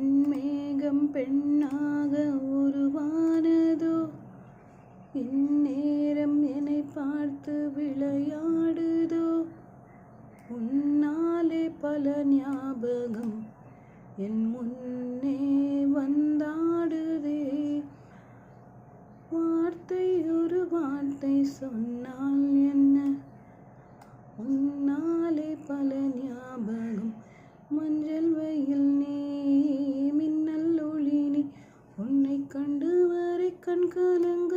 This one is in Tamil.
வெண்மேகம் பெண்ணாக உருவானதோ, இந்நேரம் என்னை பார்த்து விளையாடுதோ. உன்னாலே பல ஞாபகம் என் முன்னே வந்தாடுதே. வார்த்தை ஒரு வார்த்தை சொன்னால் என்ன, உன்னாலே பல ஞாபகம். மஞ்சள் வெயில் நீ, மின்னல் ஒளி நீ, உன்னை கண்டு வரை கண் கலங்க.